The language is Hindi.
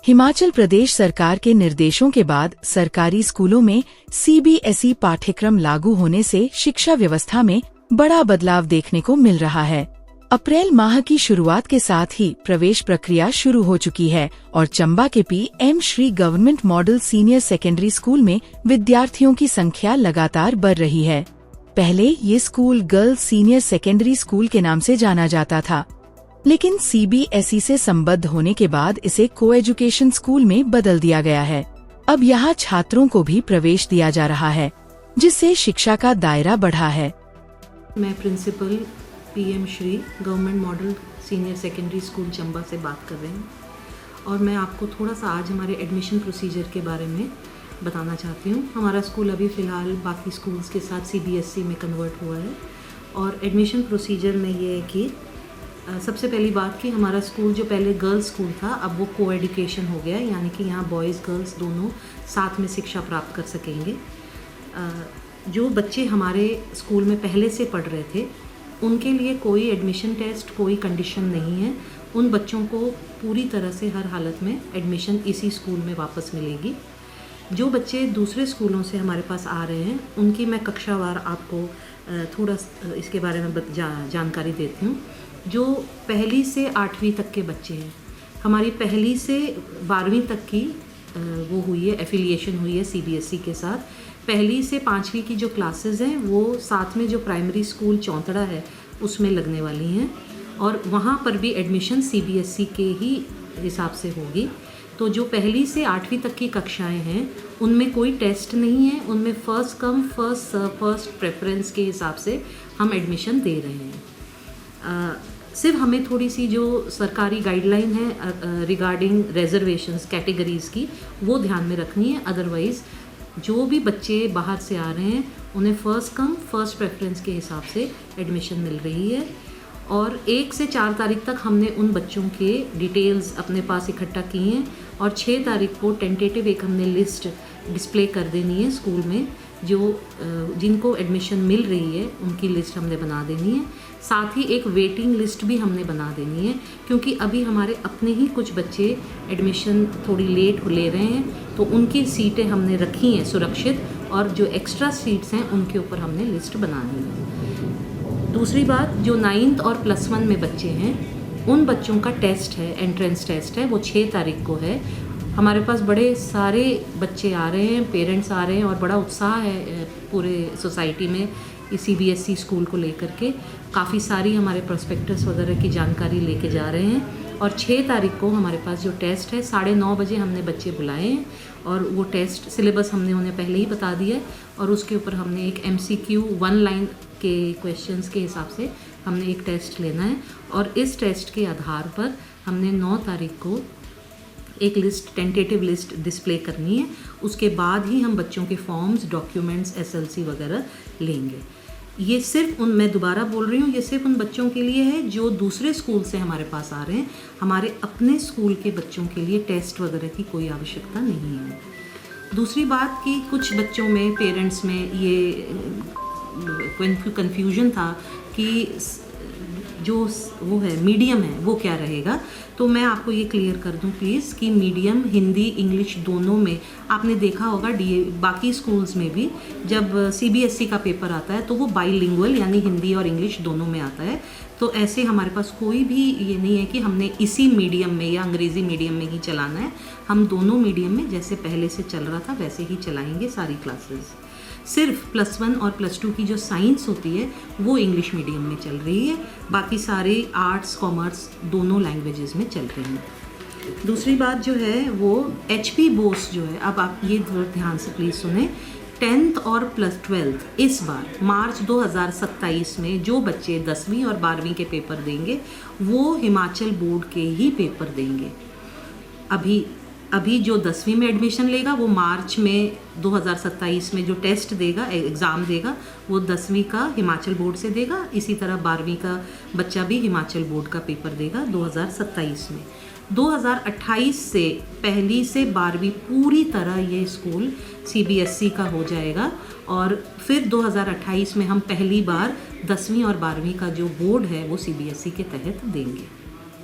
हिमाचल प्रदेश सरकार के निर्देशों के बाद सरकारी स्कूलों में सीबीएसई पाठ्यक्रम लागू होने से शिक्षा व्यवस्था में बड़ा बदलाव देखने को मिल रहा है। अप्रैल माह की शुरुआत के साथ ही प्रवेश प्रक्रिया शुरू हो चुकी है और चंबा के PM. Shri government model senior secondary school में विद्यार्थियों की संख्या लगातार बढ़ रही है। पहले ये school girls senior secondary school के नाम से जाना जाता था, लेकिन सीबीएसई से संबद्ध होने के बाद इसे को एजुकेशन स्कूल में बदल दिया गया है। अब यहाँ छात्रों को भी प्रवेश दिया जा रहा है, जिससे शिक्षा का दायरा बढ़ा है। मैं principal PM. Shri government model senior secondary school Chamba से बात कर रही हूँ और मैं आपको थोड़ा सा आज हमारे एडमिशन प्रोसीजर के बारे में बताना चाहती हूँ। हमारा स्कूल अभी फ़िलहाल बाकी स्कूल्स के साथ सीबीएसई में कन्वर्ट हुआ है और एडमिशन प्रोसीजर में ये है कि सबसे पहली बात कि हमारा स्कूल जो पहले गर्ल्स स्कूल था अब वो को एजुकेशन हो गया, यानी कि यहाँ बॉयज़ गर्ल्स दोनों साथ में शिक्षा प्राप्त कर सकेंगे। जो बच्चे हमारे स्कूल में पहले से पढ़ रहे थे उनके लिए कोई एडमिशन टेस्ट, कोई कंडीशन नहीं है। उन बच्चों को पूरी तरह से हर हालत में एडमिशन इसी स्कूल में वापस मिलेगी। जो बच्चे दूसरे स्कूलों से हमारे पास आ रहे हैं उनकी मैं कक्षावार आपको थोड़ा इसके बारे में जानकारी देती हूँ। जो पहली से 8वीं तक के बच्चे हैं, हमारी पहली से 12वीं तक की वो हुई है, एफिलिएशन हुई है सीबीएसई के साथ। पहली से 5वीं की जो क्लासेस हैं वो साथ में जो प्राइमरी स्कूल चौंतड़ा है उसमें लगने वाली हैं और वहाँ पर भी एडमिशन सीबीएसई के ही हिसाब से होगी। तो जो पहली से 8वीं तक की कक्षाएं हैं उनमें कोई टेस्ट नहीं है, उनमें फर्स्ट कम फर्स्ट प्रेफरेंस के हिसाब से हम एडमिशन दे रहे हैं। सिर्फ हमें थोड़ी सी जो सरकारी गाइडलाइन है रिगार्डिंग रिजर्वेशंस कैटेगरीज़ की वो ध्यान में रखनी है। अदरवाइज़ जो भी बच्चे बाहर से आ रहे हैं उन्हें फर्स्ट कम फर्स्ट प्रेफरेंस के हिसाब से एडमिशन मिल रही है। और 1 से 4 तारीख तक हमने उन बच्चों के डिटेल्स अपने पास इकट्ठा की हैं और 6 तारीख को टेंटेटिव एक हमने लिस्ट डिस्प्ले कर देनी है स्कूल में। जो जिनको एडमिशन मिल रही है उनकी लिस्ट हमने बना देनी है। साथ ही एक वेटिंग लिस्ट भी हमने बना देनी है, क्योंकि अभी हमारे अपने ही कुछ बच्चे एडमिशन थोड़ी लेट ले रहे हैं तो उनकी सीटें हमने रखी हैं सुरक्षित और जो एक्स्ट्रा सीट्स हैं उनके ऊपर हमने लिस्ट बनानी है। दूसरी बात, जो 9th और +1 में बच्चे हैं उन बच्चों का टेस्ट है, एंट्रेंस टेस्ट है, वो 6 तारीख को है। हमारे पास बड़े सारे बच्चे आ रहे हैं, पेरेंट्स आ रहे हैं और बड़ा उत्साह है पूरे सोसाइटी में इस सीबीएसई स्कूल को लेकर के। काफ़ी सारी हमारे प्रोस्पेक्टस वगैरह की जानकारी लेके जा रहे हैं और 6 तारीख को हमारे पास जो टेस्ट है 9:30 बजे हमने बच्चे बुलाए हैं और वो टेस्ट सिलेबस हमने उन्हें पहले ही बता दिया है और उसके ऊपर हमने एक MCQ 1 लाइन के क्वेश्चंस के हिसाब से हमने एक टेस्ट लेना है और इस टेस्ट के आधार पर हमने 9 तारीख को एक लिस्ट, टेंटेटिव लिस्ट डिस्प्ले करनी है। उसके बाद ही हम बच्चों के फॉर्म्स, डॉक्यूमेंट्स, SLC वगैरह लेंगे। ये सिर्फ मैं दोबारा बोल रही हूँ, ये सिर्फ उन बच्चों के लिए है जो दूसरे स्कूल से हमारे पास आ रहे हैं। हमारे अपने स्कूल के बच्चों के लिए टेस्ट वगैरह की कोई आवश्यकता नहीं है। दूसरी बात कि कुछ बच्चों में, पेरेंट्स में ये कन्फ्यूजन था कि जो वो है मीडियम है वो क्या रहेगा। तो मैं आपको ये क्लियर कर दूं प्लीज़ कि मीडियम हिंदी इंग्लिश दोनों में, आपने देखा होगा बाकी स्कूल्स में भी जब सीबीएसई का पेपर आता है तो वो बाइलिंगुअल यानी हिंदी और इंग्लिश दोनों में आता है। तो ऐसे हमारे पास कोई भी ये नहीं है कि हमने इसी मीडियम में या अंग्रेज़ी मीडियम में ही चलाना है। हम दोनों मीडियम में जैसे पहले से चल रहा था वैसे ही चलाएंगे सारी क्लासेस। सिर्फ +1 और +2 की जो साइंस होती है वो इंग्लिश मीडियम में चल रही है, बाकी सारे आर्ट्स कॉमर्स दोनों लैंग्वेजेस में चल रहे हैं। दूसरी बात जो है वो HP बोस जो है, अब आप ये ध्यान से प्लीज़ सुने, 10th और +12 इस बार मार्च 2027 में जो बच्चे 10वीं और 12वीं के पेपर देंगे वो हिमाचल बोर्ड के ही पेपर देंगे। अभी जो 10वीं में एडमिशन लेगा वो मार्च में 2027 में जो टेस्ट देगा, एग्ज़ाम देगा, वो 10वीं का हिमाचल बोर्ड से देगा। इसी तरह 12वीं का बच्चा भी हिमाचल बोर्ड का पेपर देगा 2027 में। 2028 से पहली से 12वीं पूरी तरह ये स्कूल सीबीएसई का हो जाएगा और फिर 2028 में हम पहली बार 10वीं और 12वीं का जो बोर्ड है वो सीबीएसई के तहत देंगे।